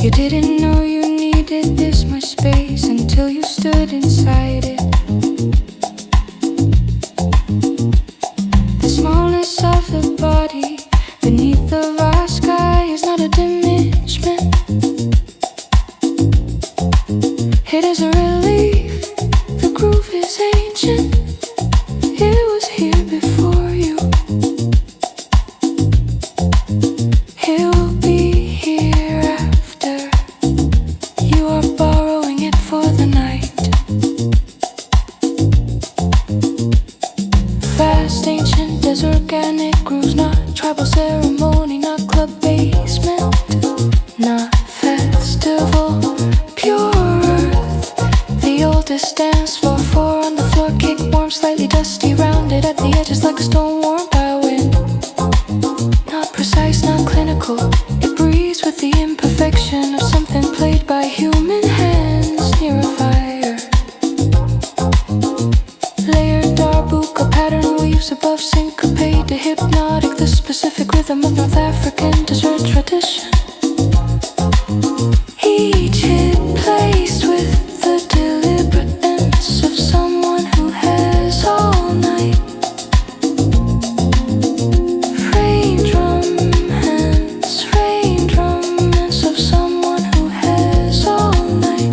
You didn't know you needed this much space until you stood inside it. The smallness of the body beneath the vast sky is not a diminishment. It is a relief. The groove is ancient. It was here before you. It will be here after. You are borrowing it for the night. Fast, ancient, as organic grooves, not tribal ceremony, not club basement, not festival, pure earth. The oldest dance floor, four on the floor, kick warm, slightly dusty, rounded at the edges like a stone warmed by wind. Not precise, not clinical. It breathes with the imperfection of something played by human hands near a fire. Layered darbuka pattern weaves above syncopate, a hypnotic, the specific rhythm of North African dessert tradition. Each hit placed with the deliberateness of someone who has all night. Frame drum hands of someone who has all night.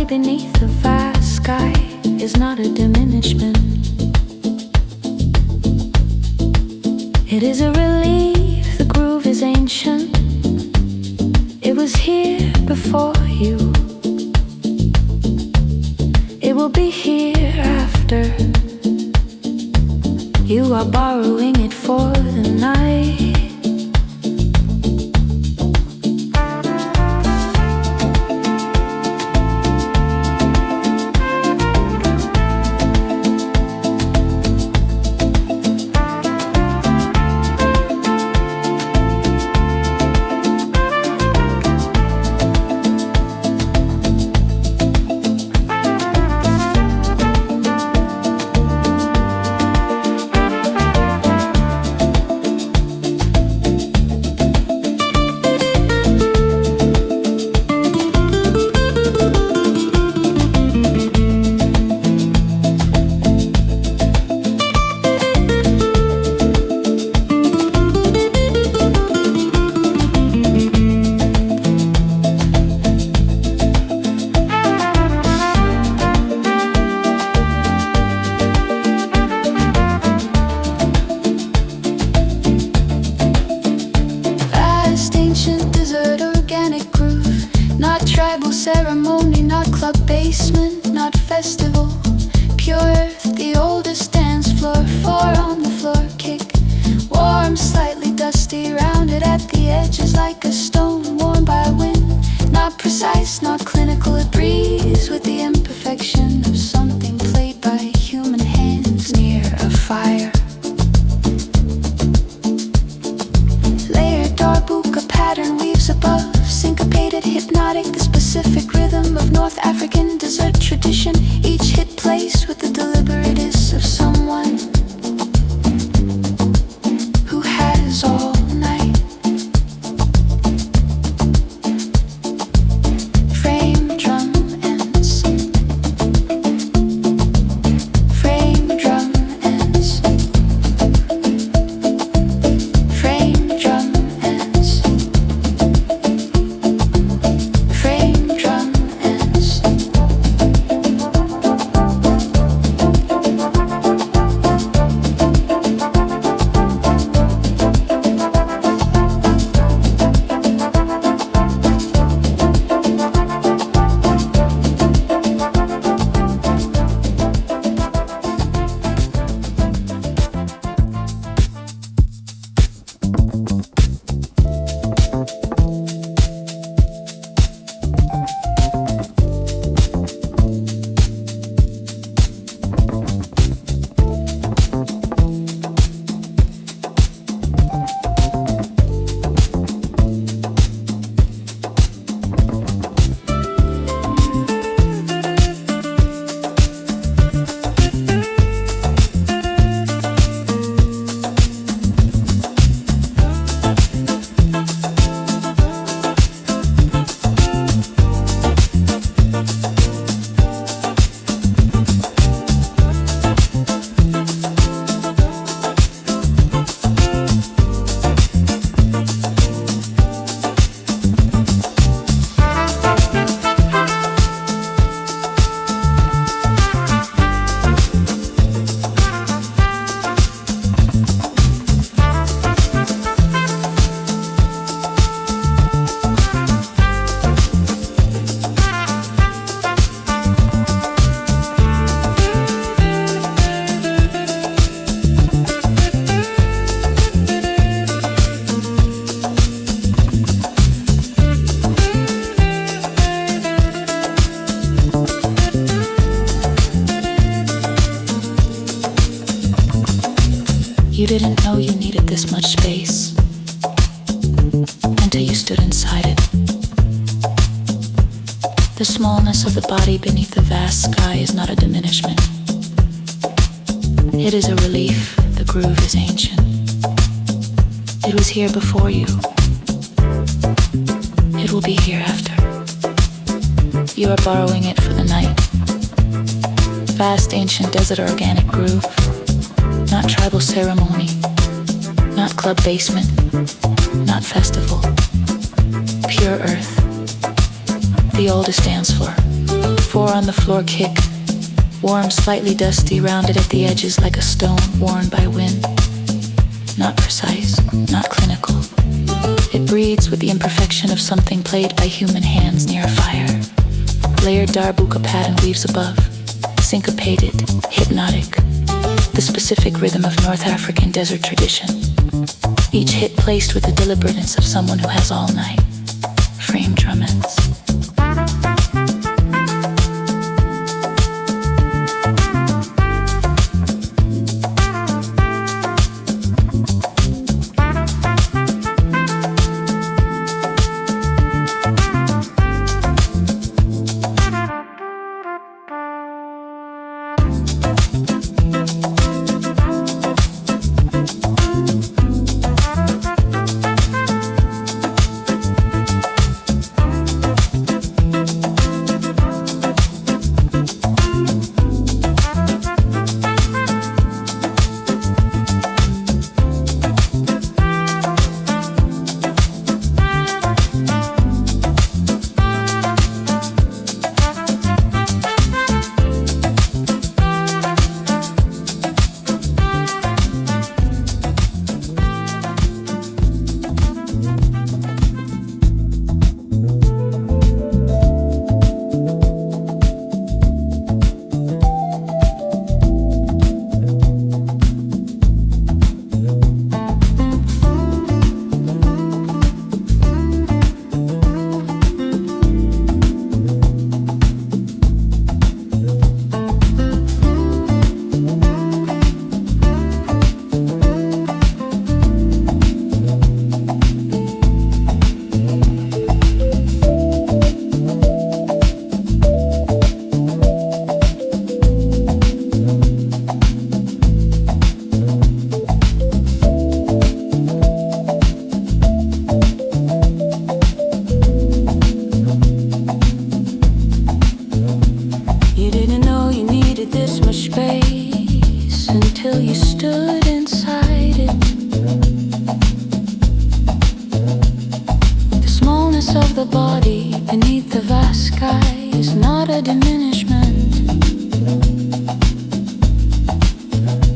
body beneath the vast sky is not a diminishment. It is a relief, the groove is ancient. It was here before you. It will be here after. You are borrowing it for the night. Ceremony, not club basement, not festival. Pure earth, the oldest dance floor. Four on the floor, kick. Warm, slightly dusty, rounded at the edges like a stone worn by wind. Not precise, not clinical, it breathes with the imperfection of something played by human hands near a fire. Layered darbuka pattern weaves above, syncopated, hypnotic, the specific rhythm of North African dessert tradition. Each hit placed with the deliberateness of someone who has all night. Frame drum ends. Frame drum ends. Frame drum ends. Frame drum ends. You didn't know you needed this much space until you stood inside it. The smallness of the body beneath the vast sky is not a diminishment. It is a relief, the groove is ancient. It was here before you. It will be here after. You are borrowing it for the night. Vast ancient desert organic groove. Not tribal ceremony, not club basement, not festival. Pure earth, the oldest dance floor. Four on the floor kick, warm, slightly dusty, rounded at the edges like a stone worn by wind. Not precise, not clinical. It breathes with the imperfection of something played by human hands near a fire. Layered darbuka pattern weaves above, syncopated, hypnotic, the specific rhythm of North African desert tradition. Each hit placed with the deliberateness of someone who has all night. Frame drummets.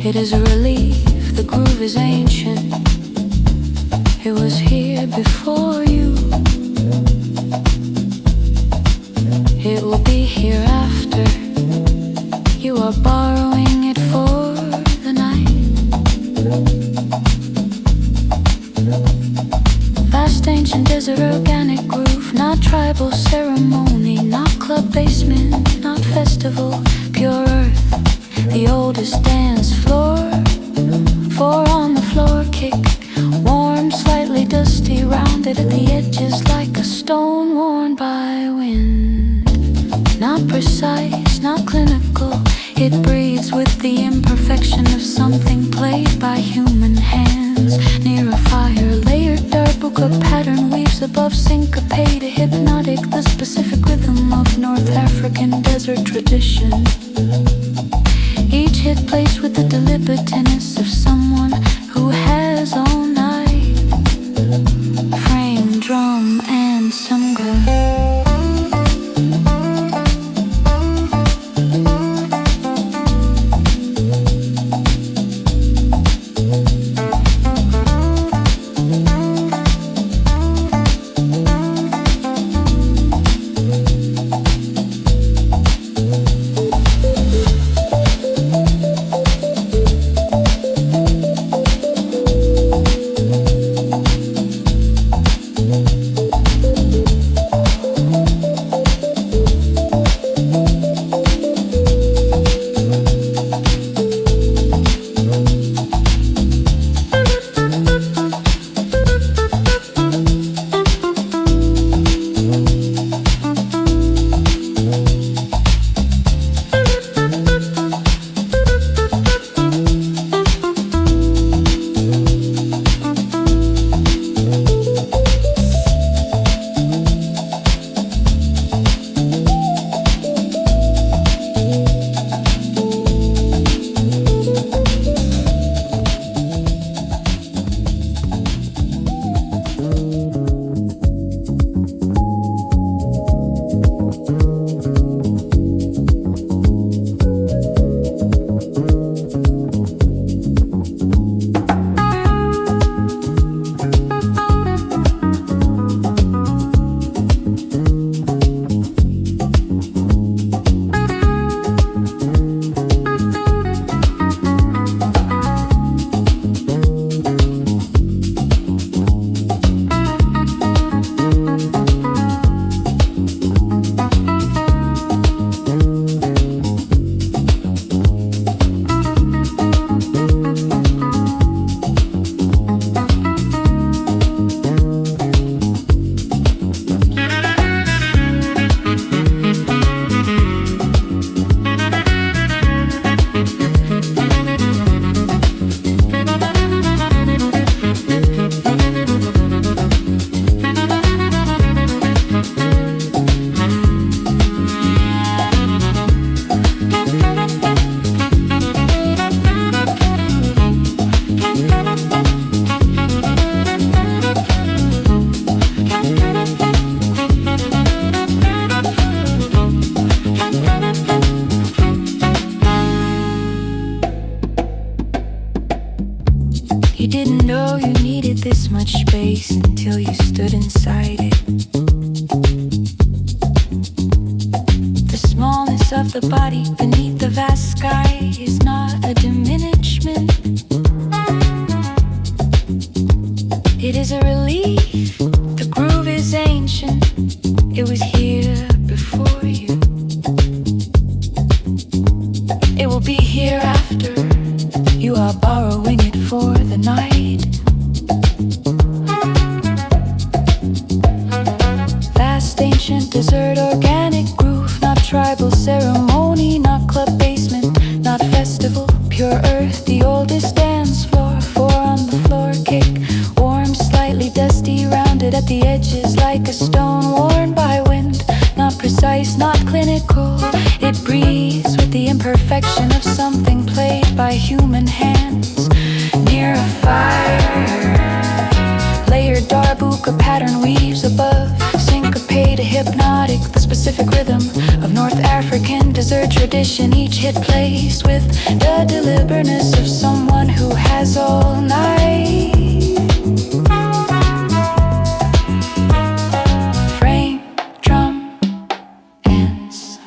It is a relief, the groove is ancient. It was here before you. It will be here after. You are borrowing it for the night. Vast ancient desert organic groove, not tribal ceremony, not club basement, not festival, pure earth. The oldest dance floor, four on the floor kick, warm, slightly dusty, rounded at the edges like a stone worn by wind. Not precise, not clinical, it breathes with the imperfection of something played by human hands. Near a fire, layered darbuka pattern weaves above, syncopated, hypnotic, the specific rhythm of North African desert tradition. Each hit placed with the deliberateness of someone who has all night. Frame, drum, and some good. didn't know you needed this much space until you stood inside it. The smallness of the body beneath the vast sky is not a diminishment. It is a relief. The groove is ancient. It was here before you. It will be here after. You are borrowing it for the night. Vast, ancient, desert, organic groove. Not tribal ceremony, not club basement, not festival. Pure earth, the oldest dance floor. Four on the floor, kick. Warm, slightly dusty, rounded at the edges like a stone worn by wind. Not precise, not clinical. It breathes with the imperfection of something played by human hands. Near a fire, layered darbuka pattern weaves above. Syncopated, hypnotic, the specific rhythm of North African desert tradition. Each hit placed with the deliberateness of someone who has all night. Frame, drum, ends.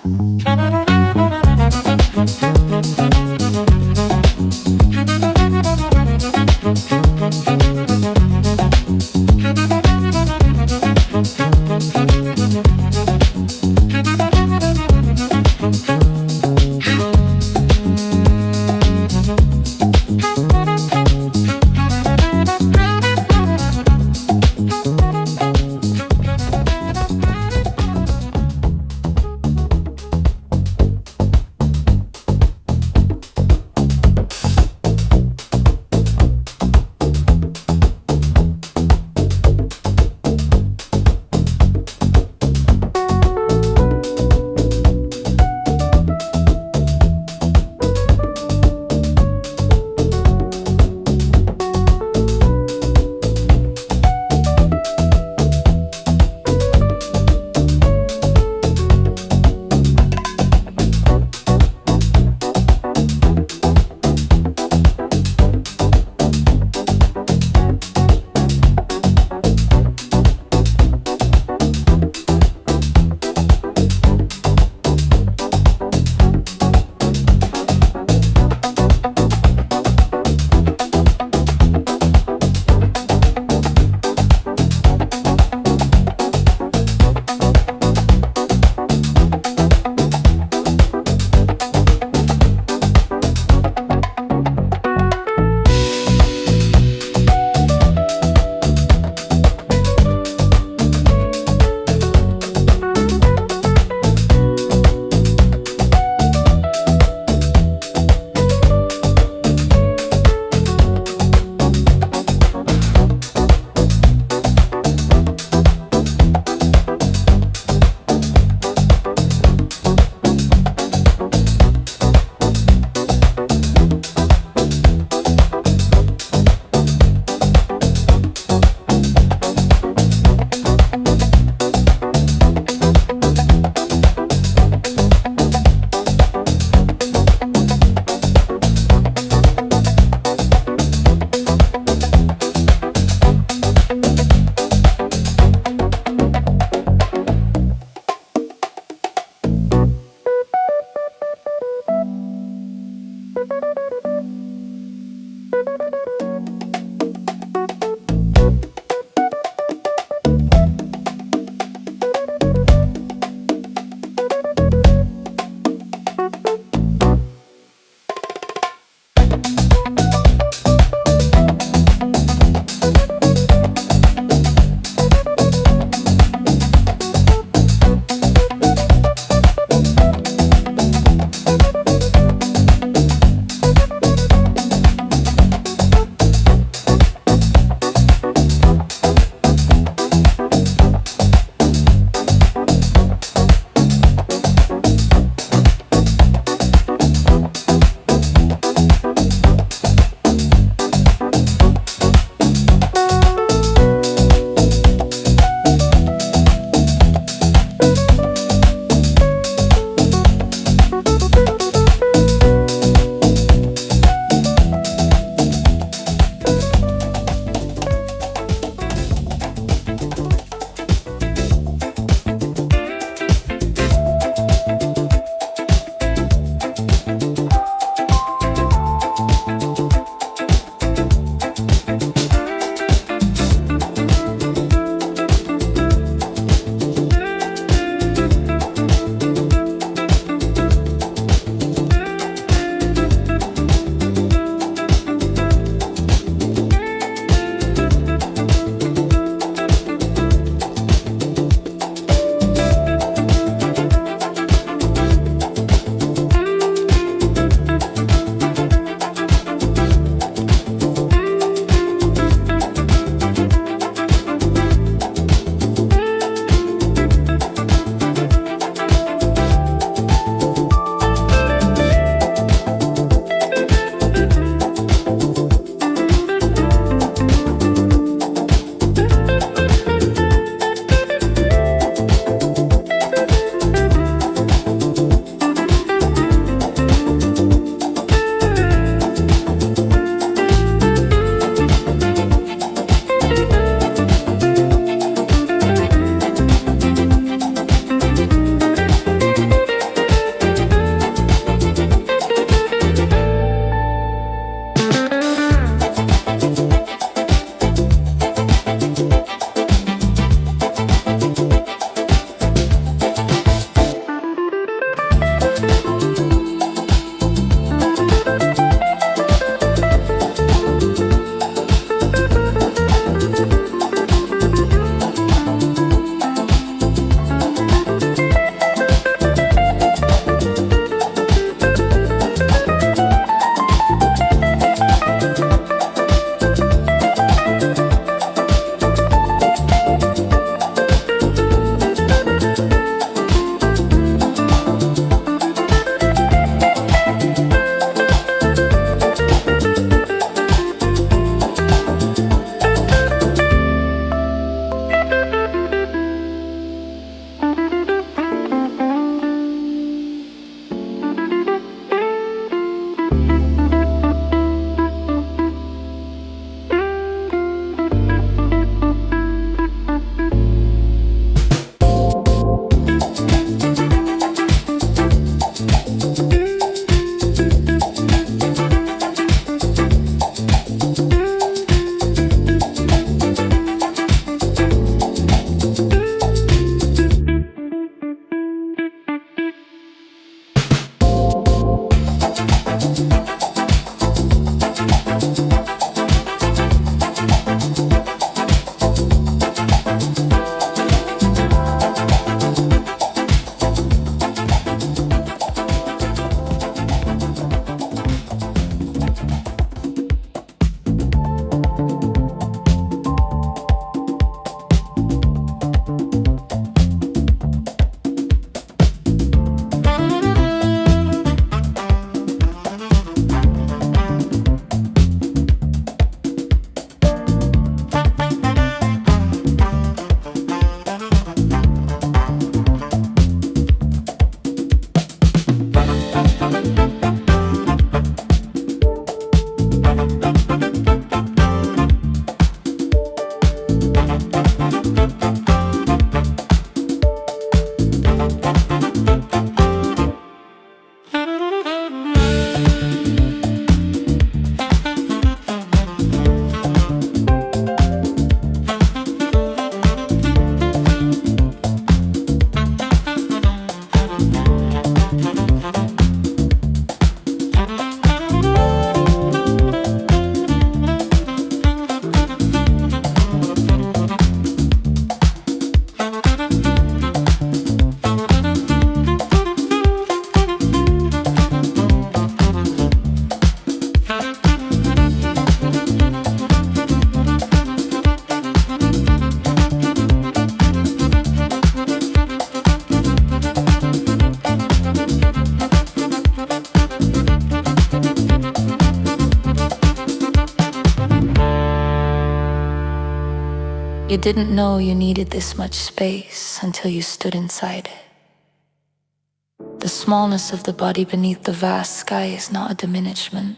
didn't know you needed this much space until you stood inside it. The smallness of the body beneath the vast sky is not a diminishment.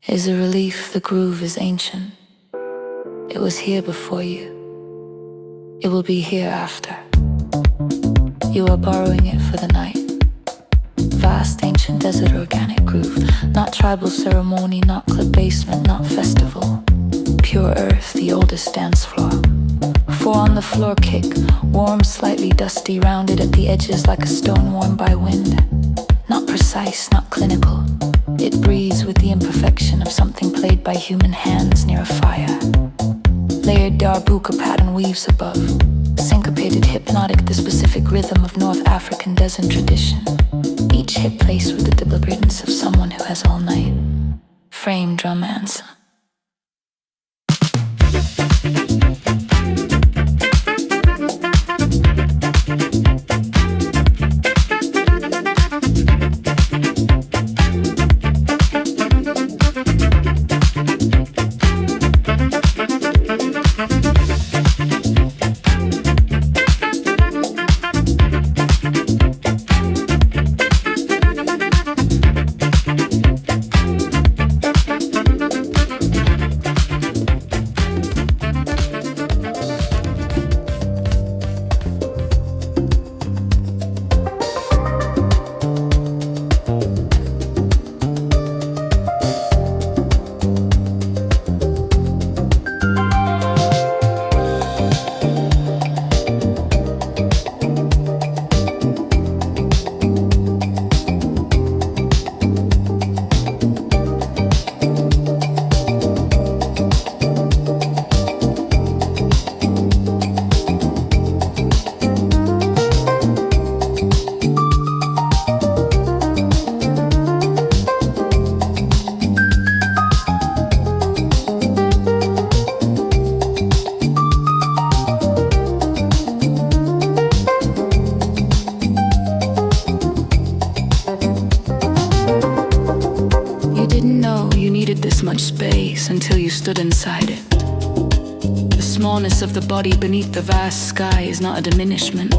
It is a relief the groove is ancient. It was here before you. It will be here after. You are borrowing it for the night. Vast ancient desert organic groove. Not tribal ceremony, not club basement, not festival. Pure earth, the oldest dance floor. Four on the floor kick, warm, slightly dusty, rounded at the edges like a stone worn by wind. Not precise, not clinical. It breathes with the imperfection of something played by human hands near a fire. Layered darbuka pattern weaves above. Syncopated, hypnotic, the specific rhythm of North African desert tradition. Each hit placed with the deliberateness of someone who has all night. Frame drum answer. Until you stood inside it. The smallness of the body beneath the vast sky is not a diminishment.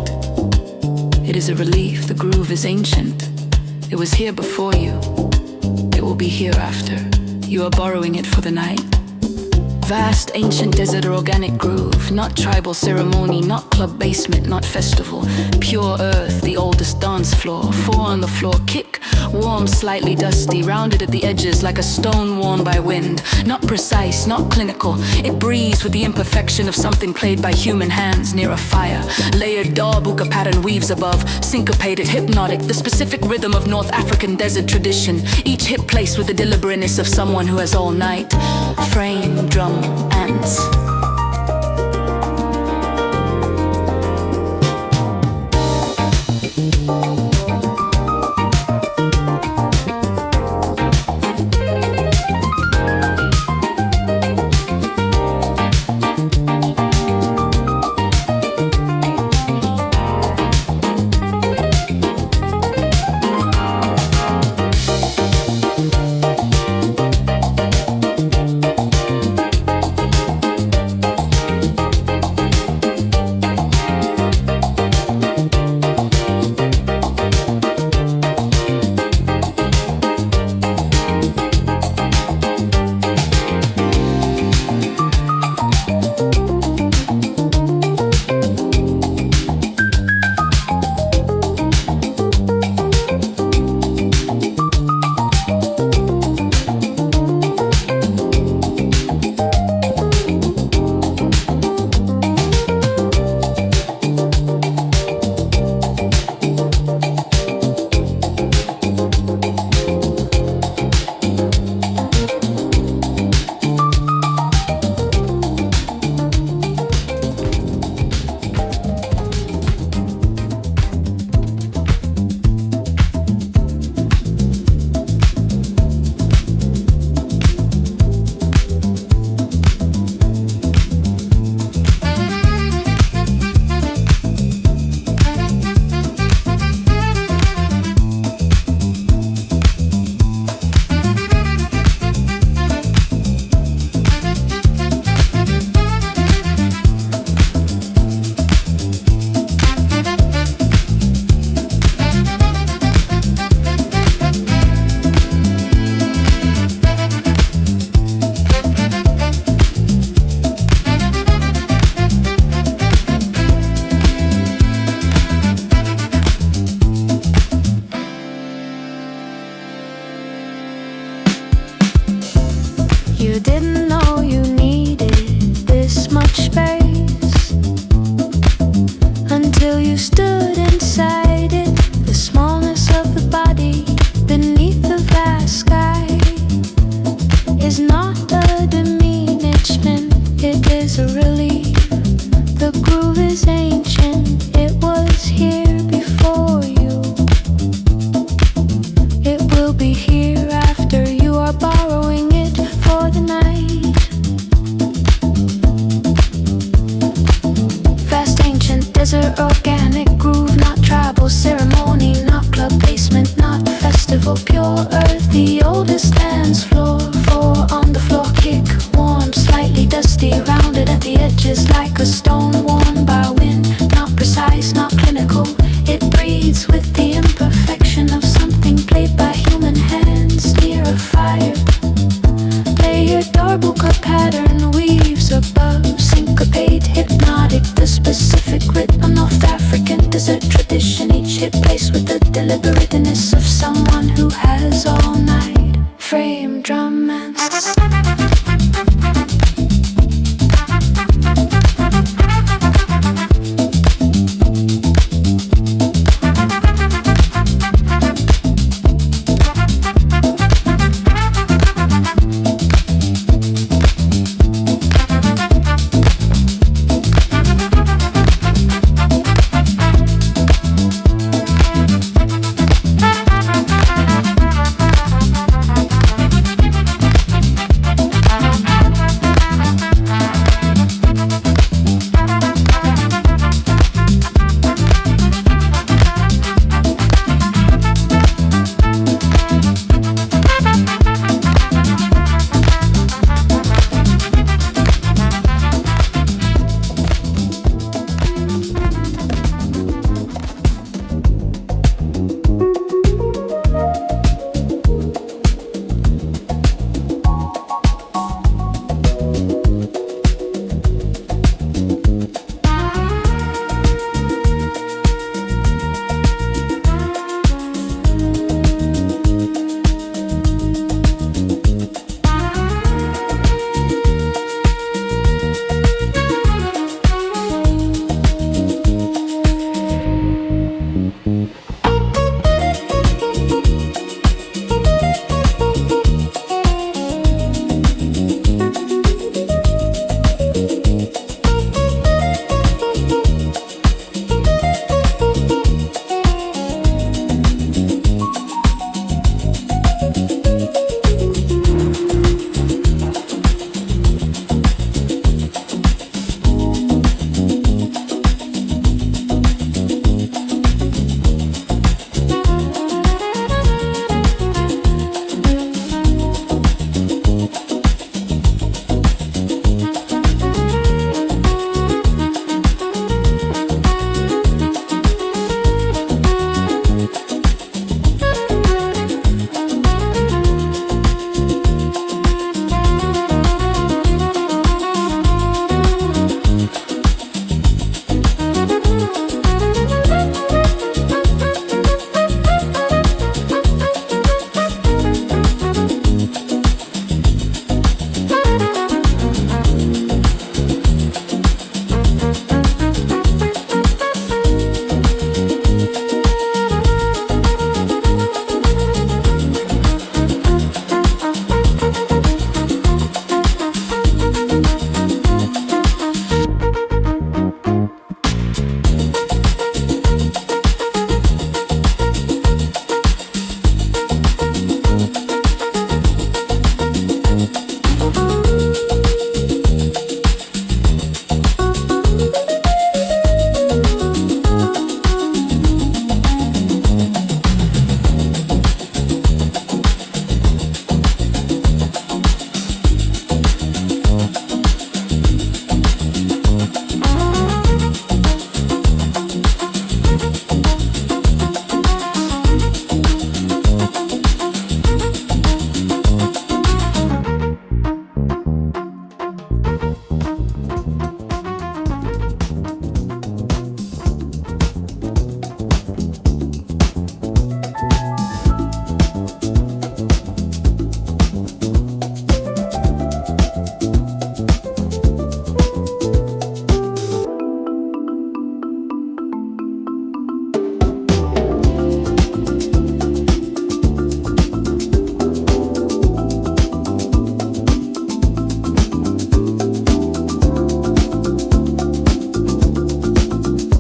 It is a relief, the groove is ancient. It was here before you. It will be here after. You are borrowing it for the night. Vast ancient desert organic groove. Not tribal ceremony, not club basement, not festival. Pure earth, the oldest dance floor. Four on the floor, kick. Warm, slightly dusty, rounded at the edges like a stone worn by wind. Not precise, not clinical. It breathes with the imperfection of something played by human hands near a fire. Layered darbuka pattern weaves above. Syncopated, hypnotic, the specific rhythm of North African desert tradition. Each hit placed with the deliberateness of someone who has all night. Frame, drum, ants. breathes with the imperfection of something played by human hands near a fire. Layered darbuka pattern weaves above, syncopate, hypnotic, the specific rhythm of North African desert tradition. Each hit placed with the deliberateness of someone who has all night frame romance.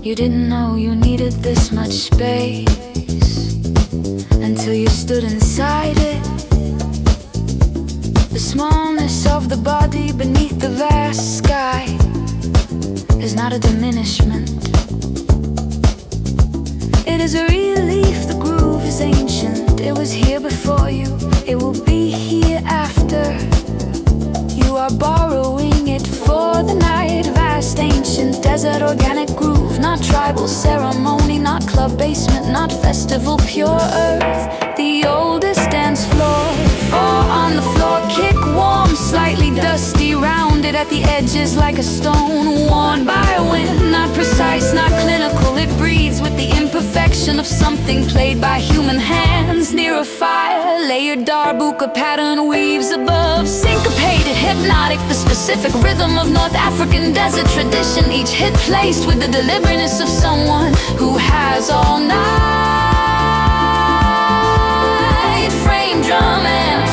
You didn't know you needed this much space until you stood inside it. The smallness of the body beneath the vast sky is not a diminishment. It is a relief, the groove is ancient. It was here before you, it will be here after. You are borrowing it for the night, vast ancient. ancient desert organic groove. Not tribal ceremony, not club basement, not festival, pure earth. The oldest dance floor. Four on the floor, kick warm, slightly dusty, rounded at the edges like a stone, worn by a wind. Not precise, not clinical, it breathes with the imperfection of something played by human hands. Near a fire, layered darbuka pattern weaves above. Syncopated, hypnotic, the specific rhythm of North African desert tradition. Each hit placed with the deliberateness of someone who has all night. Frame drum and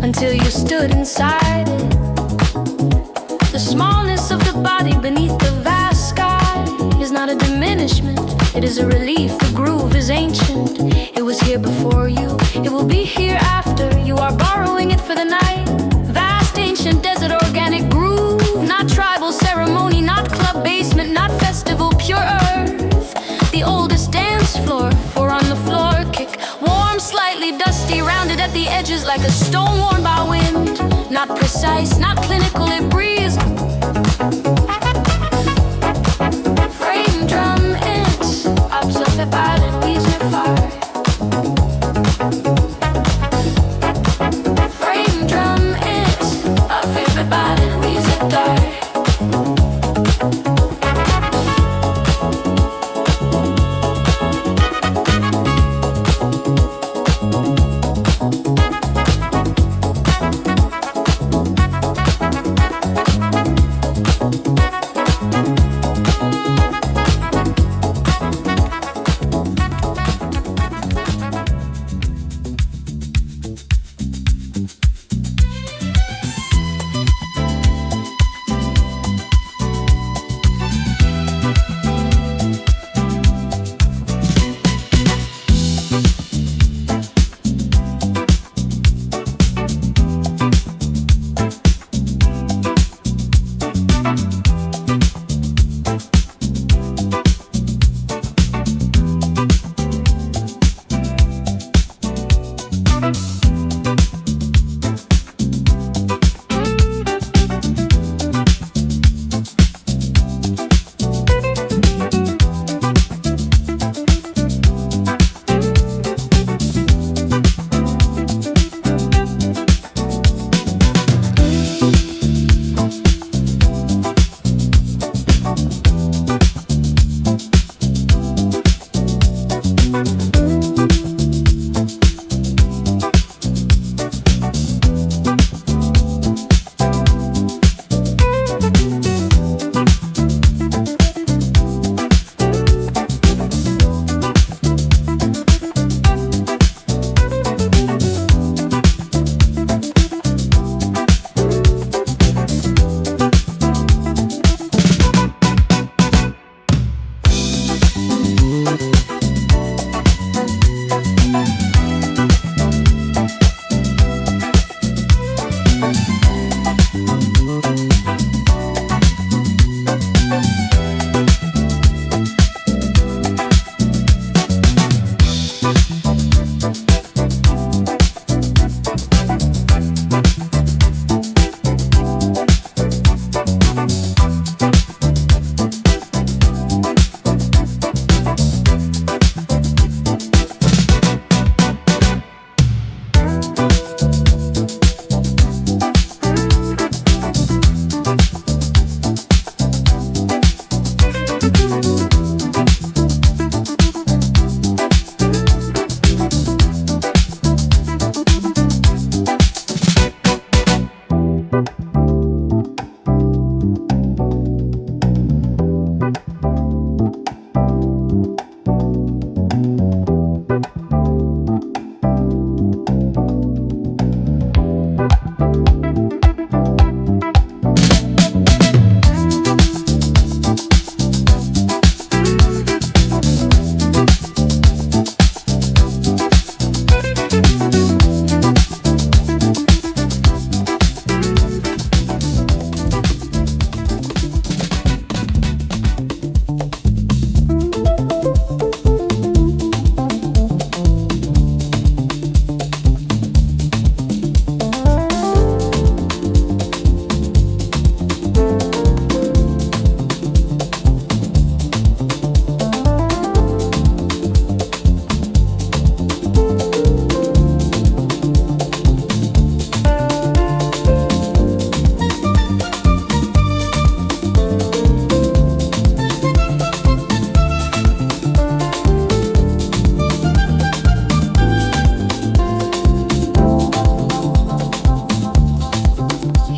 until you stood inside it. The smallness of the body beneath the vast sky is not a diminishment, it is a relief. The groove is ancient, it was here before you, it will be here after. You are borrowing it for the night. Vast ancient desert organic groove. Not tribal ceremony, not club basement, not festival, pure earth. The oldest dance floor, four on the floor, kick warm, slightly dusty, rounded at the edges like a stone worn by wind. Not precise, not clinical, it breathes. Frame drum it, observe it by the weaves of fire. Frame drum it, observe it by the weaves of dark.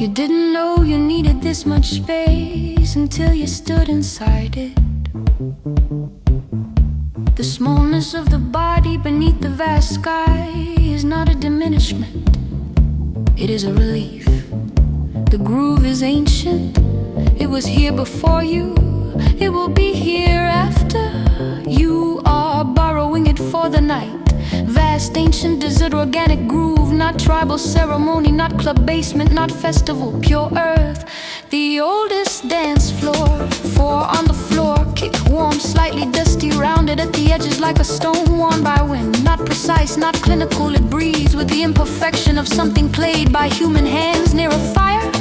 You didn't know you needed this much space until you stood inside it. The smallness of the body beneath the vast sky is not a diminishment, it is a relief. The groove is ancient, it was here before you, it will be here after. You are borrowing it for the night. Vast, ancient, desert, organic groove. Not tribal ceremony, not club basement, not festival, pure earth. The oldest dance floor, four on the floor, kick warm, slightly dusty, rounded at the edges like a stone worn by wind. Not precise, not clinical, it breathes with the imperfection of something played by human hands near a fire.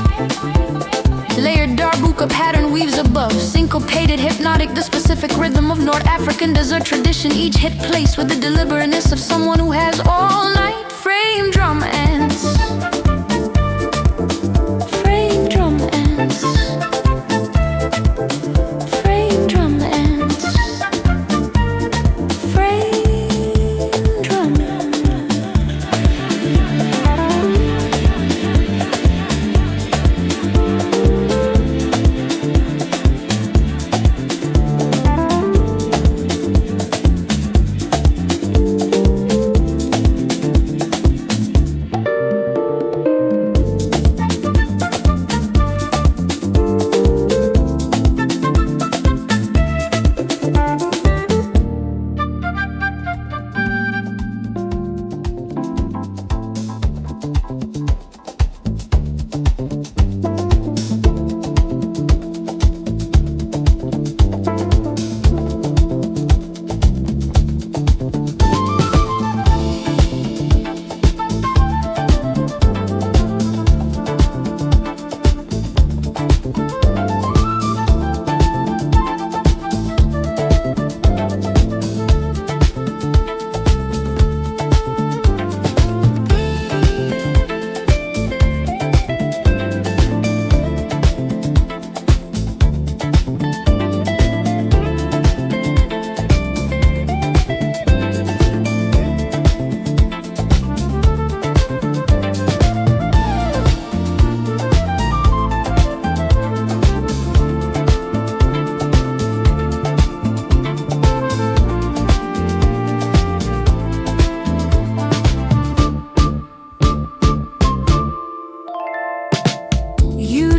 Layered darbuka pattern weaves above, syncopated, hypnotic, the specific rhythm of North African desert tradition. Each hit placed with the deliberateness of someone who has all night. Frame drum ends, frame drum ends, frame drum ends, frame drum ends.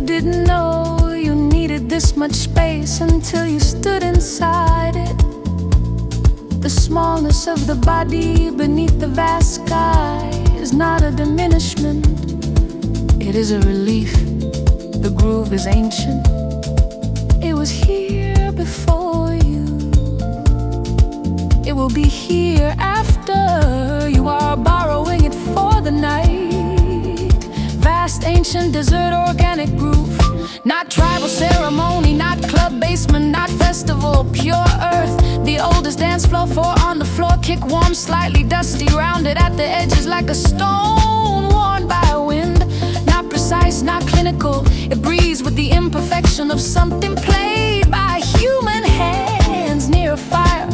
Didn't know you needed this much space until you stood inside it. The smallness of the body beneath the vast sky is not a diminishment, it is a relief. The groove is ancient, it was here before you, it will be here after. You are borrowing it for the night. Vast, ancient, desert, organic groove. Not tribal ceremony, not club basement, not festival, pure earth. The oldest dance floor, four on the floor, kick warm, slightly dusty, rounded at the edges like a stone worn by wind. Not precise, not clinical, it breathes with the imperfection of something played by human hands near a fire.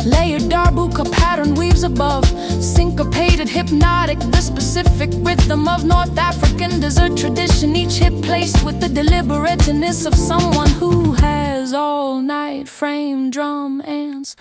Layered darbuka pattern weaves above, syncopated, hypnotic, the specific rhythm of North African desert tradition. Each hit placed with the deliberateness of someone who has all night. Frame drum ends.